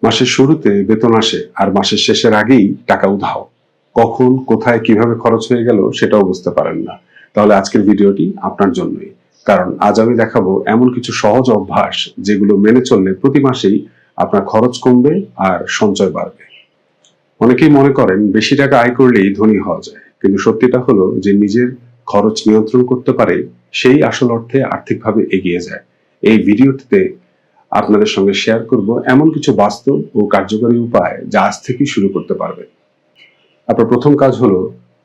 মাসের শুরুতে বেতন আসে আর মাসের শেষের আগেই টাকা উধাও। কখন, কোথায়, কিভাবে খরচ হয়ে গেল সেটাও বুঝতে পারেন না। তাহলে আজকের ভিডিওটি আপনার জন্যই, কারণ আজ আমি দেখাবো এমন কিছু সহজ অভ্যাস যেগুলো মেনে চললে প্রতি মাসেই আপনার খরচ কমবে আর সঞ্চয় বাড়বে। অনেকেই মনে করেন বেশি টাকা আয় করলেই ধনী হওয়া যায়, কিন্তু সত্যিটা হলো যে নিজের খরচ নিয়ন্ত্রণ করতে পারে সেই আসল অর্থে আর্থিকভাবে এগিয়ে যায়। এই ভিডিওটিতে আপনাদের সঙ্গে শেয়ার করব এমন কিছু বাস্তব ও কার্যকরী উপায় যা আজ থেকেই শুরু করতে পারবে। আপনার প্রথম কাজ হলো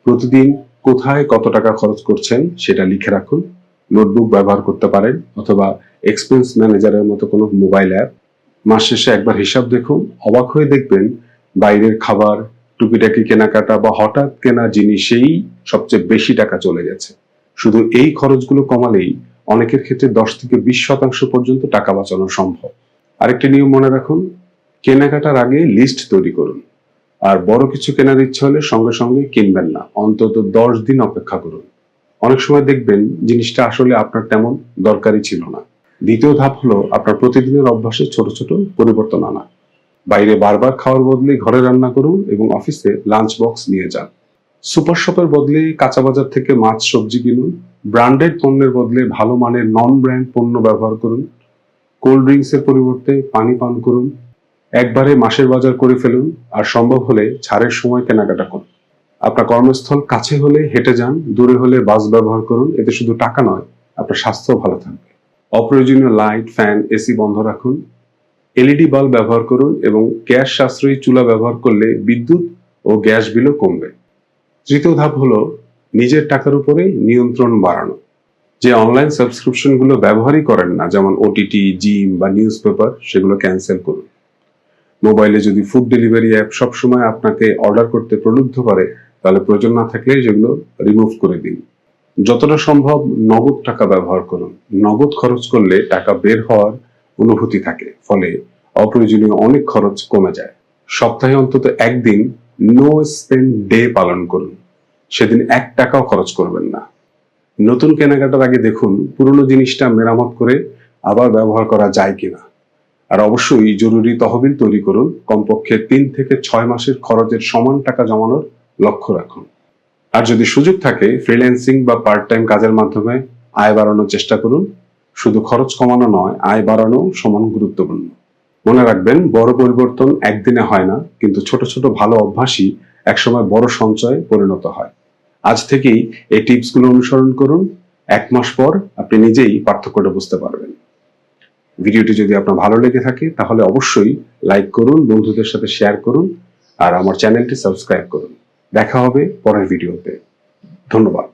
প্রতিদিন কোথায় কত টাকা খরচ করছেন সেটা লিখে রাখুন। নোটবুক ব্যবহার করতে পারেন অথবা এক্সপেন্স ম্যানেজারের মতো কোনো মোবাইল অ্যাপ। মাস শেষে একবার হিসাব দেখুন, অবাক হয়ে দেখবেন বাইরের খাবার, টুকিটাকি কেনাকাটা বা হঠাৎ কেনা জিনিসেই সবচেয়ে বেশি টাকা চলে গেছে। শুধু এই খরচগুলো কমালেই অনেকের ক্ষেত্রে 10 থেকে 20% পর্যন্ত টাকা বাঁচানো সম্ভব। আরেকটি নিয়ম মনে রাখুন, কেনাকাটার আগে লিস্ট তৈরি করুন। আর বড় কিছু কেনার ইচ্ছে হলে সঙ্গে সঙ্গে কিনবেন না, অন্তত 10 দিন অপেক্ষা করুন। অনেক সময় দেখবেন জিনিসটা আসলে আপনার তেমন দরকারই ছিল না। দ্বিতীয় ধাপ হলো আপনার প্রতিদিনের অভ্যাসে ছোট ছোট পরিবর্তন আনা। বাইরে বারবার খাওয়ার বদলে ঘরে রান্না করুন এবং অফিসে লাঞ্চ বক্স নিয়ে যান। সুপার শপের বদলে কাঁচা বাজার থেকে মাছ সবজি কিনুন। ব্র্যান্ডেড পণ্যের বদলে ভালো মানের নন ব্র্যান্ড পণ্য ব্যবহার করুন। কোল্ড ড্রিঙ্কস এর পরিবর্তে পানি পান করুন। একবারে মাসের বাজার করে ফেলুন আর সম্ভব হলে ছাড়ের সময় কেনাকাটা করুন। আপনার কর্মস্থল কাছে হলে হেঁটে যান, দূরে হলে বাস ব্যবহার করুন। এতে শুধু টাকা নয়, আপনার স্বাস্থ্যও ভালো থাকবে। অপ্রয়োজনীয় লাইট, ফ্যান, এসি বন্ধ রাখুন। এলইডি বাল্ব ব্যবহার করুন এবং গ্যাস সাশ্রয়ী চুলা ব্যবহার করলে বিদ্যুৎ ও গ্যাস বিলও কমবে। তৃতীয় ধাপ হলো নিজের টাকার উপরে নিয়ন্ত্রণ বাড়ানো। যে অনলাইন সাবস্ক্রিপশন গুলো ব্যবহারই করেন না, যেমন ওটিটি, জিম বা নিউজ পেপার, সেগুলো ক্যান্সেল করুন। মোবাইলে যদি ফুড ডেলিভারি অ্যাপ সবসময় আপনাকে অর্ডার করতে প্রলুব্ধ করে, তাহলে প্রয়োজন না থাকলে সেগুলো রিমুভ করে দিন। যতটা সম্ভব নগদ টাকা ব্যবহার করুন। নগদ খরচ করলে টাকা বের হওয়ার অনুভূতি থাকে, ফলে অপ্রয়োজনীয় অনেক খরচ কমে যায়। সপ্তাহে অন্তত একদিন নো স্পেন্ড ডে পালন করুন। সেদিন 1 টাকাও খরচ করবেন না। নতুন কেনাকাটার আগে দেখুন পুরনো জিনিসটা মেরামত করে আবার ব্যবহার করা যায় কিনা। আর অবশ্যই জরুরি তহবিল তৈরি করুন। কমপক্ষে 3 থেকে 6 মাসের খরচের সমান টাকা জমানোর লক্ষ্য রাখুন। আর যদি সুযোগ থাকে ফ্রিল্যান্সিং বা পার্ট টাইম কাজের মাধ্যমে আয় বাড়ানোর চেষ্টা করুন। শুধু খরচ কমানো নয়, আয় বাড়ানো সমান গুরুত্বপূর্ণ। মনে রাখবেন, বড় পরিবর্তন একদিনে হয় না, কিন্তু ছোট ছোট ভালো অভ্যাসই একসময় বড় সঞ্চয়ে পরিণত হয়। আজ থেকেই এই টিপসগুলো অনুসরণ করুন। 1 মাস পর আপনি নিজেই পার্থক্যটা বুঝতে পারবেন। ভিডিওটি যদি আপনার ভালো লেগে থাকে তাহলে অবশ্যই লাইক করুন, বন্ধুদের সাথে শেয়ার করুন আর আমার চ্যানেলটি সাবস্ক্রাইব করুন। দেখা হবে পরের ভিডিওতে। ধন্যবাদ।